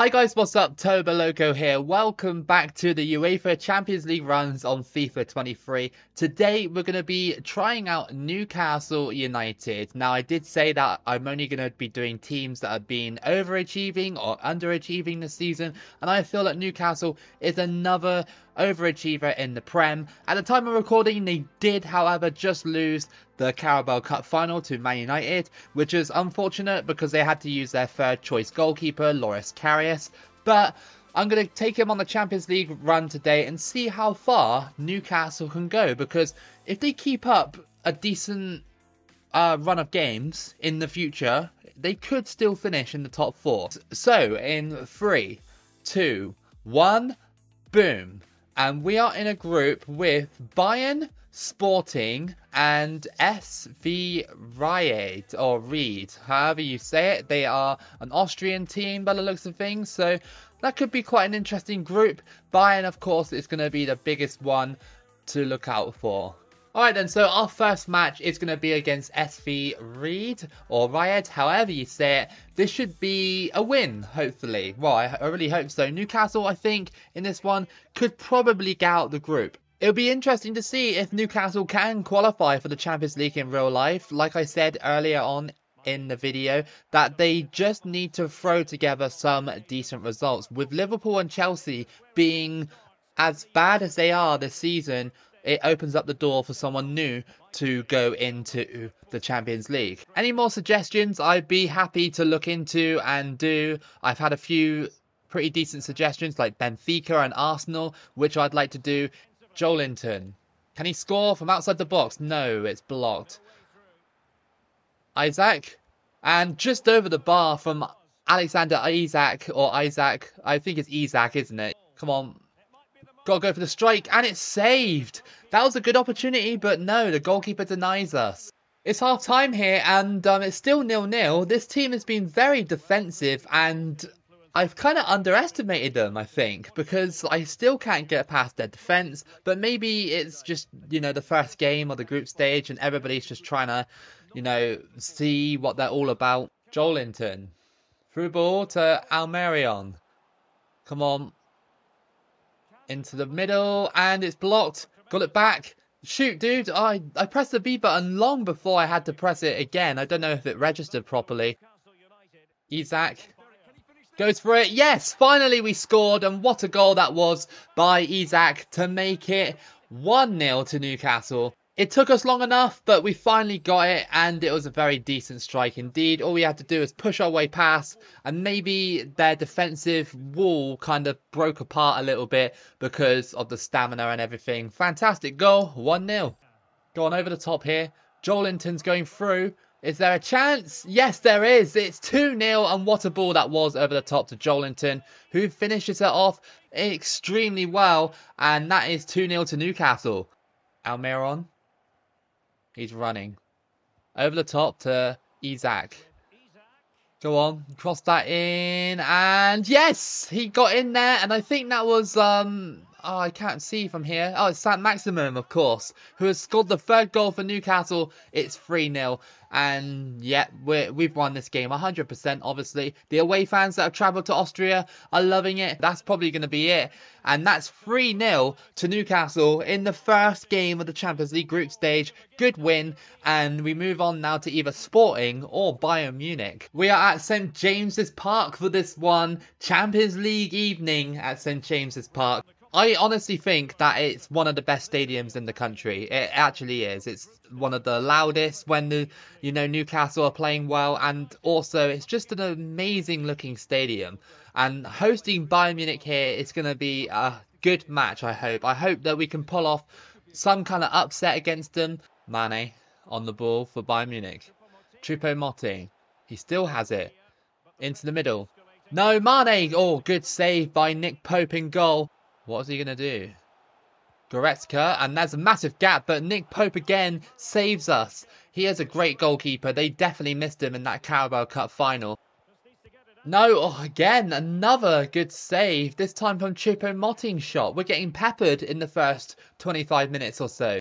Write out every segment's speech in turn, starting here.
Hi guys, what's up? Toboloco here. Welcome back to the UEFA Champions League runs on FIFA 23. Today we're going to be trying out Newcastle United. Now I did say that I'm only going to be doing teams that have been overachieving or underachieving this season, and I feel that Newcastle is another overachiever in the Prem. At the time of recording, they did however just lose the Carabao Cup final to Man United, which is unfortunate because they had to use their third choice goalkeeper, Loris Karius. But I'm going to take him on the Champions League run today and see how far Newcastle can go, because if they keep up a decent run of games in the future, they could still finish in the top four. So in 3, 2, 1, boom. And we are in a group with Bayern, Sporting and SV Ried, or Reed, however you say it. They are an Austrian team by the looks of things, so that could be quite an interesting group. Bayern, of course, is going to be the biggest one to look out for. Alright then, so our first match is going to be against SV Reed, or Ried, however you say it. This should be a win, hopefully. Well, I really hope so. Newcastle, I think, in this one, could probably get out the group. It'll be interesting to see if Newcastle can qualify for the Champions League in real life. Like I said earlier on in the video, that they just need to throw together some decent results. With Liverpool and Chelsea being as bad as they are this season, it opens up the door for someone new to go into the Champions League. Any more suggestions I'd be happy to look into and do. I've had a few pretty decent suggestions like Benfica and Arsenal, which I'd like to do. Joelinton. Can he score from outside the box? No, it's blocked. Isaac. And just over the bar from Alexander Isaac, or Isaac. I think it's Isaac, isn't it? Come on. Got to go for the strike, and it's saved. That was a good opportunity, but no, the goalkeeper denies us. It's half time here, and it's still 0-0. This team has been very defensive, and I've kind of underestimated them, I think, because I still can't get past their defence. But maybe it's just, the first game of the group stage, and everybody's just trying to, see what they're all about. Joelinton. Through ball to Almerion. Come on. Into the middle, and it's blocked. Got it back. Shoot, dude. I pressed the B button long before I had to press it again. I don't know if it registered properly. Isaac goes for it. Yes, finally we scored, and what a goal that was by Isaac to make it 1-0 to Newcastle. It took us long enough, but we finally got it, and it was a very decent strike indeed. All we had to do is push our way past, and maybe their defensive wall kind of broke apart a little bit because of the stamina and everything. Fantastic goal, 1-0. Go on over the top here. Joelinton's going through. Is there a chance? Yes, there is. It's 2-0, and what a ball that was over the top to Joelinton, who finishes it off extremely well, and that is 2-0 to Newcastle. Almiron. He's running. Over the top to Isaac. Go on. Cross that in. And yes! He got in there. And I think that was... Oh, I can't see from here. Oh, it's Saint-Maximin, of course, who has scored the third goal for Newcastle. It's 3-0. And yeah, we've won this game 100%, obviously. The away fans that have travelled to Austria are loving it. That's probably going to be it. And that's 3-0 to Newcastle in the first game of the Champions League group stage. Good win. And we move on now to either Sporting or Bayern Munich. We are at St James's Park for this one. Champions League evening at St James's Park. I honestly think that it's one of the best stadiums in the country. It actually is. It's one of the loudest when the Newcastle are playing well, and also it's just an amazing looking stadium. And hosting Bayern Munich here is going to be a good match, I hope. I hope that we can pull off some kind of upset against them. Mane on the ball for Bayern Munich. Choupo-Moting. He still has it. Into the middle. No, Mane! Oh, good save by Nick Pope in goal. What is he going to do? Goretzka, and there's a massive gap, but Nick Pope again saves us. He is a great goalkeeper. They definitely missed him in that Carabao Cup final. No, oh, again, another good save. This time from Choupo-Moting's shot. We're getting peppered in the first 25 minutes or so.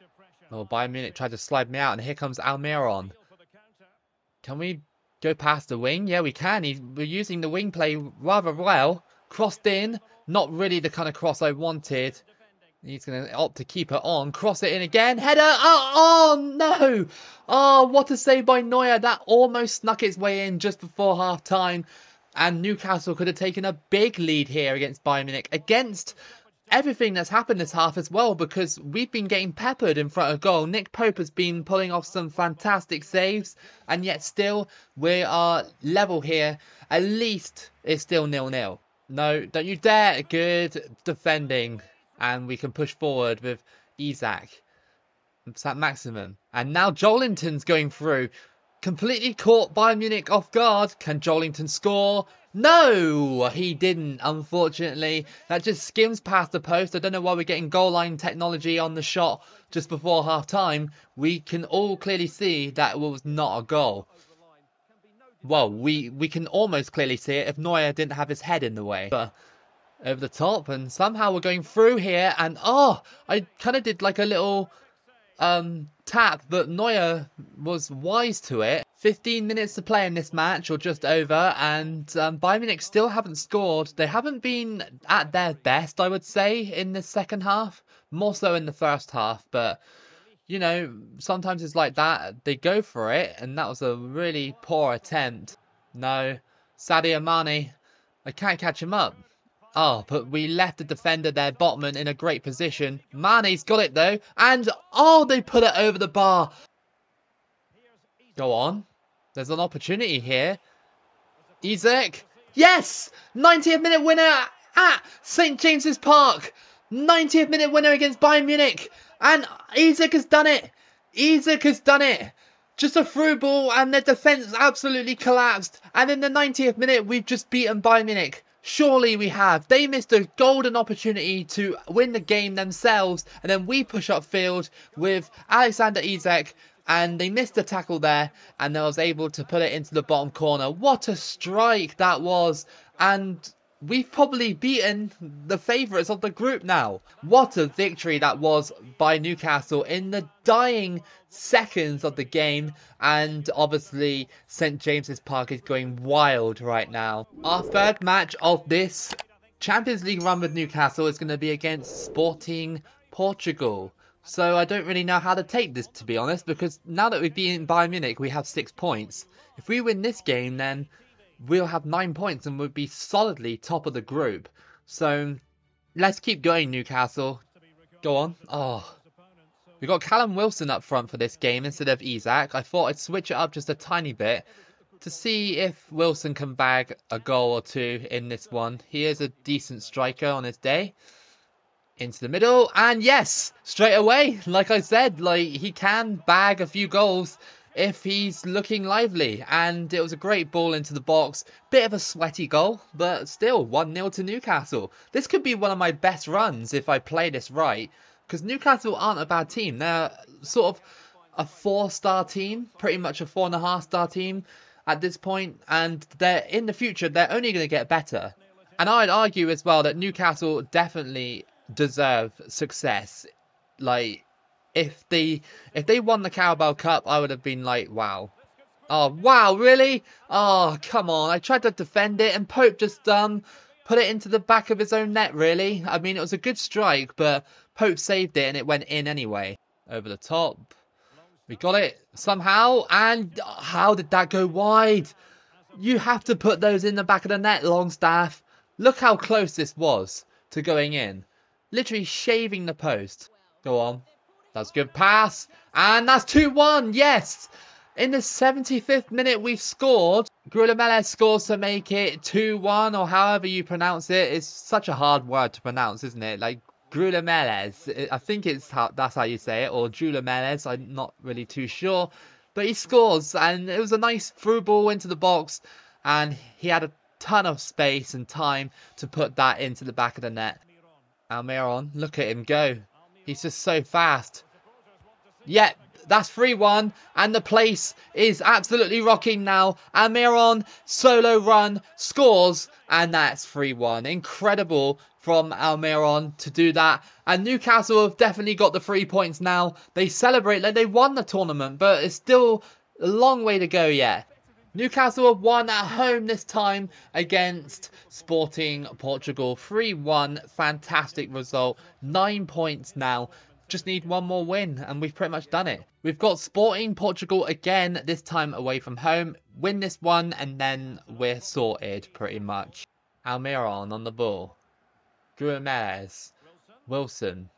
Oh, Bayern Munich tried to slide me out, and here comes Almiron. Can we go past the wing? Yeah, we can. We're using the wing play rather well. Crossed in. Not really the kind of cross I wanted. He's going to opt to keep it on. Cross it in again. Header. Oh, no. Oh, what a save by Neuer. That almost snuck its way in just before half-time. And Newcastle could have taken a big lead here against Bayern Munich. Against everything that's happened this half as well, because we've been getting peppered in front of goal. Nick Pope has been pulling off some fantastic saves, and yet still we are level here. At least it's still 0-0. No, don't you dare. Good defending, and we can push forward with Isaac, Maximum, and now Joelinton's going through. Completely caught Bayern Munich off guard. Can Joelinton score? No, he didn't, unfortunately. That just skims past the post. I don't know why we're getting goal line technology on the shot just before half-time. We can all clearly see that it was not a goal. Well, we can almost clearly see it if Neuer didn't have his head in the way. But over the top, and somehow we're going through here. And, oh, I kind of did like a little tap, but Neuer was wise to it. 15 minutes to play in this match, or just over, and Bayern Munich still haven't scored. They haven't been at their best, I would say, in the second half. More so in the first half, but, you know, sometimes it's like that. They go for it, and that was a really poor attempt. No, Sadio Mane, I can't catch him up. Oh, but we left the defender there, Botman, in a great position. Mane's got it, though. And, oh, they put it over the bar. Go on. There's an opportunity here. Isaac. Yes! 90th minute winner at St. James's Park. 90th minute winner against Bayern Munich. And Isaac has done it. Isaac has done it. Just a through ball, and their defence absolutely collapsed. And in the 90th minute, we've just beaten Bayern Munich. Surely we have. They missed a golden opportunity to win the game themselves, and then we push upfield with Alexander Isak, and they missed a tackle there, and they was able to put it into the bottom corner. What a strike that was, and we've probably beaten the favourites of the group now. What a victory that was by Newcastle in the dying seconds of the game, and obviously St. James's Park is going wild right now. Our third match of this Champions League run with Newcastle is going to be against Sporting Portugal. So I don't really know how to take this, to be honest, because now that we've beaten Bayern Munich, we have 6 points. If we win this game, then we'll have 9 points and we'll be solidly top of the group. So let's keep going, Newcastle. Go on. Oh, we got Callum Wilson up front for this game instead of Isaac. I thought I'd switch it up just a tiny bit to see if Wilson can bag a goal or two in this one. He is a decent striker on his day. Into the middle, and yes, straight away, like I said, like he can bag a few goals if he's looking lively, and it was a great ball into the box. Bit of a sweaty goal, but still 1-0 to Newcastle. This could be one of my best runs if I play this right, because Newcastle aren't a bad team. They're sort of a 4-star team, pretty much a 4.5-star team at this point, and they're in the future, they're only going to get better. And I'd argue as well that Newcastle definitely deserve success. Like, if they won the Carabao Cup, I would have been like, wow. Oh, wow, really? Oh, come on. I tried to defend it, and Pope just put it into the back of his own net, really. I mean, it was a good strike, but Pope saved it, and it went in anyway. Over the top. We got it somehow, and how did that go wide? You have to put those in the back of the net, Longstaff. Look how close this was to going in. Literally shaving the post. Go on. That's a good pass. And that's 2-1. Yes. In the 75th minute, we've scored. Grulemeles scores to make it 2-1, or however you pronounce it. It's such a hard word to pronounce, isn't it? Like, Grulemeles. I think that's how you say it. Or Grulemeles. I'm not really too sure. But he scores. And it was a nice through ball into the box. And he had a ton of space and time to put that into the back of the net. Almiron, look at him go. He's just so fast. Yep, that's 3-1. And the place is absolutely rocking now. Almiron, solo run, scores. And that's 3-1. Incredible from Almiron to do that. And Newcastle have definitely got the 3 points now. They celebrate like they won the tournament. But it's still a long way to go yet. Newcastle have won at home this time against Sporting Portugal. 3-1. Fantastic result. 9 points now. Just need one more win and we've pretty much done it. We've got Sporting Portugal again, this time away from home. Win this one and then we're sorted pretty much. Almiron on the ball. Guimaraes. Wilson.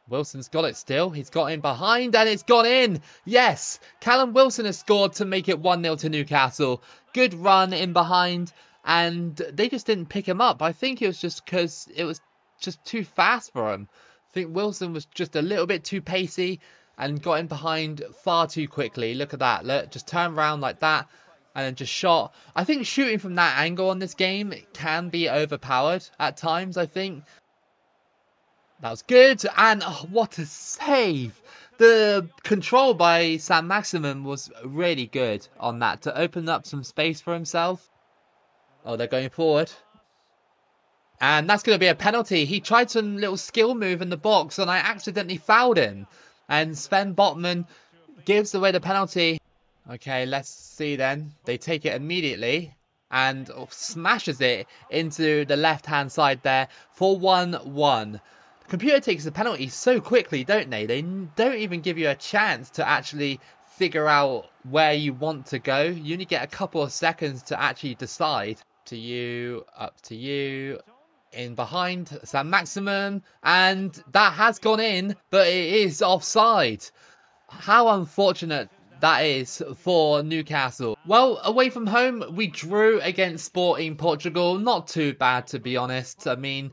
Wilson's got it still. He's got in behind and it's gone in. Yes, Callum Wilson has scored to make it 1-0 to Newcastle. Good run in behind and they just didn't pick him up. I think it was just because it was just too fast for him. I think Wilson was just a little bit too pacey and got in behind far too quickly. Look at that. Look, just turned around like that and then just shot. I think shooting from that angle on this game can be overpowered at times, I think. That was good, and oh, what a save! The control by Saint-Maximin was really good on that to open up some space for himself. Oh, they're going forward. And that's going to be a penalty. He tried some little skill move in the box, and I accidentally fouled him. And Sven Botman gives away the penalty. Okay, let's see then. They take it immediately and smashes it into the left-hand side there for 1-1. Computer takes the penalty so quickly, don't they? They don't even give you a chance to actually figure out where you want to go. You only get a couple of seconds to actually decide. To you, up to you, in behind, Saint-Maximin, and that has gone in, but it is offside. How unfortunate that is for Newcastle. Well, away from home, we drew against Sporting Portugal. Not too bad, to be honest. I mean,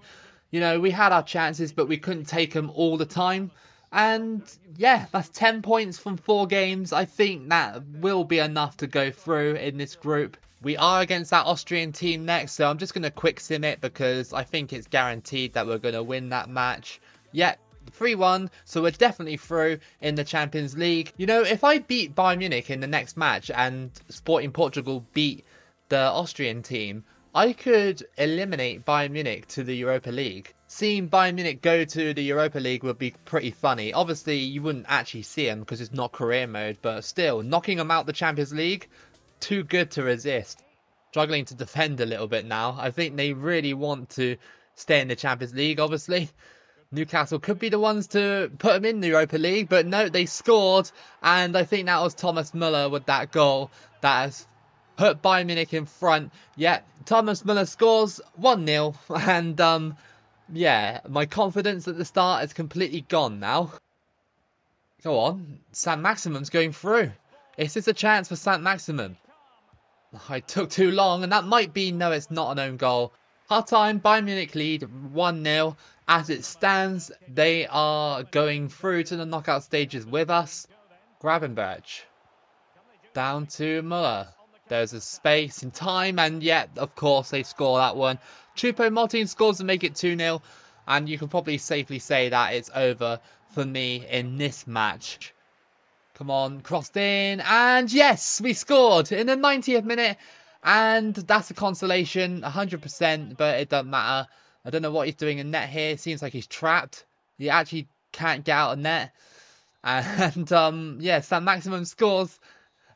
you know, we had our chances, but we couldn't take them all the time. And yeah, that's 10 points from 4 games. I think that will be enough to go through in this group. We are against that Austrian team next, so I'm just going to quick sim it because I think it's guaranteed that we're going to win that match. Yeah, 3-1, so we're definitely through in the Champions League. You know, if I beat Bayern Munich in the next match and Sporting Portugal beat the Austrian team, I could eliminate Bayern Munich to the Europa League. Seeing Bayern Munich go to the Europa League would be pretty funny. Obviously, you wouldn't actually see them because it's not career mode, but still, knocking them out the Champions League, too good to resist. Struggling to defend a little bit now. I think they really want to stay in the Champions League, obviously. Newcastle could be the ones to put them in the Europa League, but no, they scored, and I think that was Thomas Müller with that goal that has put Bayern Munich in front. Yeah, Thomas Müller scores 1-0, and yeah, my confidence at the start is completely gone now. Go on, Saint-Maximin's going through. Is this a chance for Saint-Maximin? I took too long, and that might be, no, it's not an own goal. Half-time, Bayern Munich lead 1-0. As it stands, they are going through to the knockout stages with us. Gravenberch. Down to Müller. There's a space in time, and yet, of course, they score that one. Choupo-Moting scores to make it 2-0, and you can probably safely say that it's over for me in this match. Come on, crossed in, and yes, we scored in the 90th minute, and that's a consolation, 100%, but it doesn't matter. I don't know what he's doing in net here. It seems like he's trapped. He actually can't get out of net, and yeah, Saint-Maximin scores.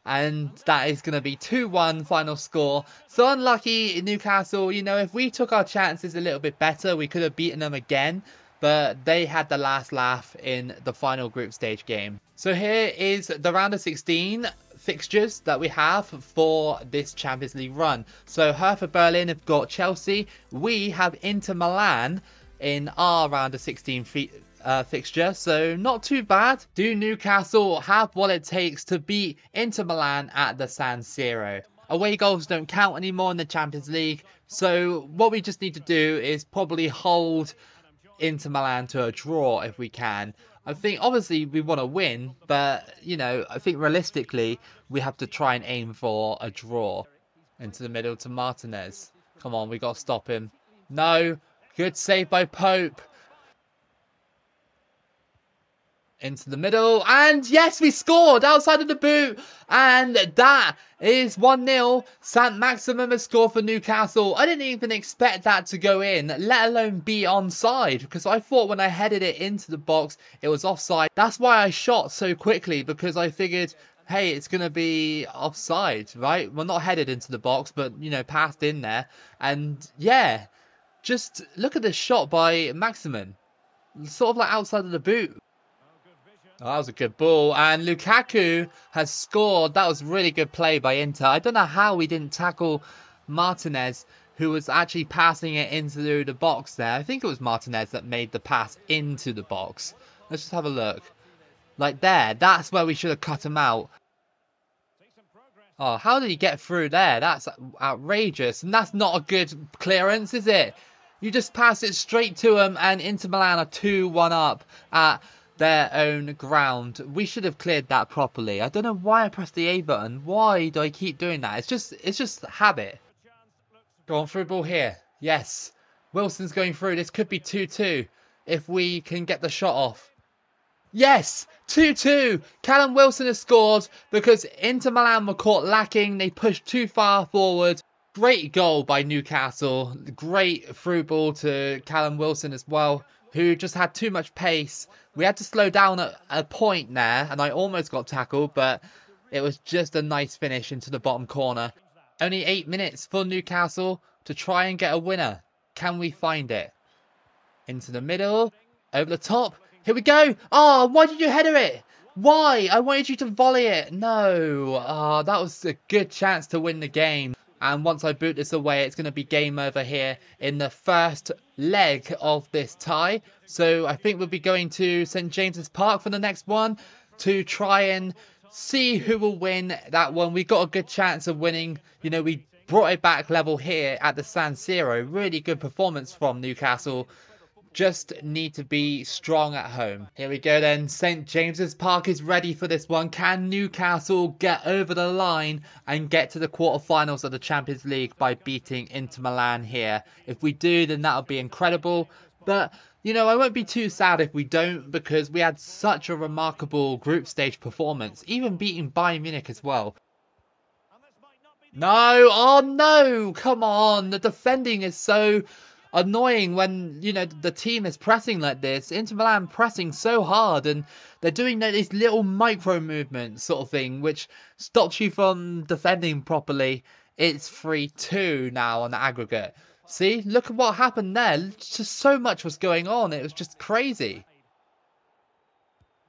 And that is going to be 2-1 final score. So unlucky Newcastle. You know, if we took our chances a little bit better, we could have beaten them again. But they had the last laugh in the final group stage game. So here is the round of 16 fixtures that we have for this Champions League run. So Hertha Berlin have got Chelsea. We have Inter Milan in our round of 16 fixture, so not too bad. Do Newcastle have what it takes to beat Inter Milan at the San Siro? Away goals don't count anymore in the Champions League, so what we just need to do is probably hold Inter Milan to a draw if we can. I think obviously we want to win, but you know, I think realistically we have to try and aim for a draw. Into the middle to Martinez. Come on, we got to stop him. No, good save by Pope. Into the middle, and yes, we scored outside of the boot, and that is 1-0. Saint-Maximin has scored for Newcastle. I didn't even expect that to go in, let alone be onside, because I thought when I headed it into the box, it was offside. That's why I shot so quickly, because I figured hey, it's going to be offside, right? Well, not headed into the box, but, you know, passed in there. And, yeah, just look at this shot by Maximin. Sort of like outside of the boot. Oh, that was a good ball. And Lukaku has scored. That was really good play by Inter. I don't know how we didn't tackle Martinez, who was actually passing it into the box there. I think it was Martinez that made the pass into the box. Let's just have a look. Like there, that's where we should have cut him out. Oh, how did he get through there? That's outrageous. And that's not a good clearance, is it? You just pass it straight to him, and Inter Milan are 2-1 up at their own ground. We should have cleared that properly. I don't know why I pressed the A button. Why do I keep doing that? It's just habit. Go on, through ball here. Yes. Wilson's going through. This could be 2-2 if we can get the shot off. Yes, 2-2. Callum Wilson has scored because Inter Milan were caught lacking. They pushed too far forward. Great goal by Newcastle. Great through ball to Callum Wilson as well, who just had too much pace. We had to slow down at a point there, and I almost got tackled, but it was just a nice finish into the bottom corner. Only 8 minutes for Newcastle to try and get a winner. Can we find it? Into the middle, over the top. Here we go. Oh, why did you header it? Why? I wanted you to volley it. No. Oh, that was a good chance to win the game. And once I boot this away, it's going to be game over here in the first leg of this tie. So I think we'll be going to St. James's Park for the next one to try and see who will win that one. We got a good chance of winning. You know, we brought it back level here at the San Siro. Really good performance from Newcastle. Just need to be strong at home. Here we go then. St. James's Park is ready for this one. Can Newcastle get over the line and get to the quarterfinals of the Champions League by beating Inter Milan here? If we do, then that would be incredible. But, you know, I won't be too sad if we don't, because we had such a remarkable group stage performance, even beating Bayern Munich as well. No, oh no, come on. The defending is so annoying when, you know, the team is pressing like this. Inter Milan pressing so hard, and they're doing these little micro movements sort of thing, which stops you from defending properly. It's 3-2 now on the aggregate. See, look at what happened there. Just so much was going on. It was just crazy.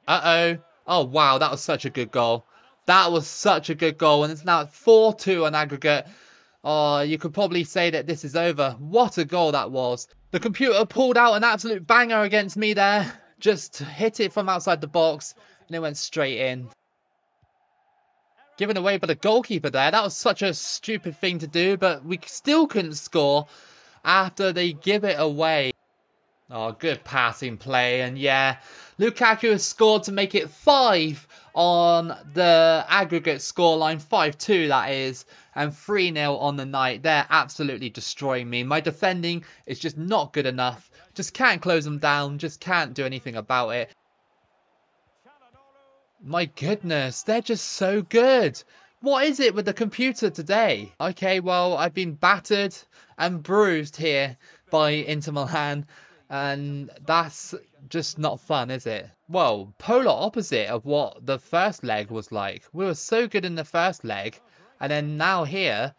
Uh-oh. Oh, wow, that was such a good goal. That was such a good goal, and it's now 4-2 on aggregate. Oh, you could probably say that this is over. What a goal that was. The computer pulled out an absolute banger against me there. Just hit it from outside the box, and it went straight in. Given away by the goalkeeper there. That was such a stupid thing to do, but we still couldn't score after they give it away. Oh, good passing play. And yeah, Lukaku has scored to make it 5 on the aggregate scoreline. 5-2 that is. And 3-0 on the night. They're absolutely destroying me. My defending is just not good enough. Just can't close them down. Just can't do anything about it. My goodness, they're just so good. What is it with the computer today? Okay, well, I've been battered and bruised here by Inter Milan. And that's just not fun, is it? Well, polar opposite of what the first leg was like. We were so good in the first leg, and then now here,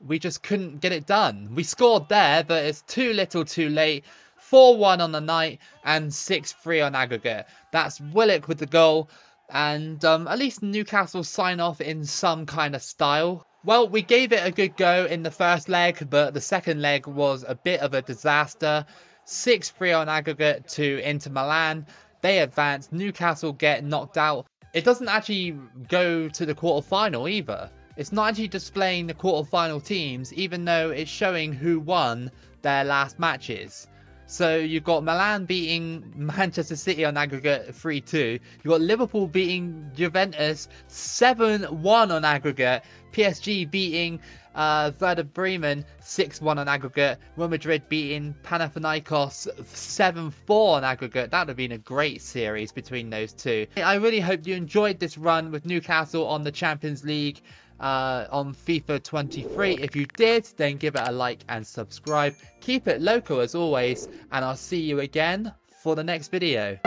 we just couldn't get it done. We scored there, but it's too little too late. 4-1 on the night, and 6-3 on aggregate. That's Willock with the goal, and at least Newcastle sign off in some kind of style. Well, we gave it a good go in the first leg, but the second leg was a bit of a disaster. 6-3 on aggregate to Inter Milan. They advance. Newcastle get knocked out. It doesn't actually go to the quarterfinal either. It's not actually displaying the quarterfinal teams, even though it's showing who won their last matches. So you've got Milan beating Manchester City on aggregate 3-2. You've got Liverpool beating Juventus 7-1 on aggregate. PSG beating Werder Bremen 6-1 on aggregate. Real Madrid beating Panathinaikos 7-4 on aggregate. That would have been a great series between those two. I really hope you enjoyed this run with Newcastle on the Champions League on FIFA 23. If you did, then give it a like and subscribe. Keep it local as always, and I'll see you again for the next video.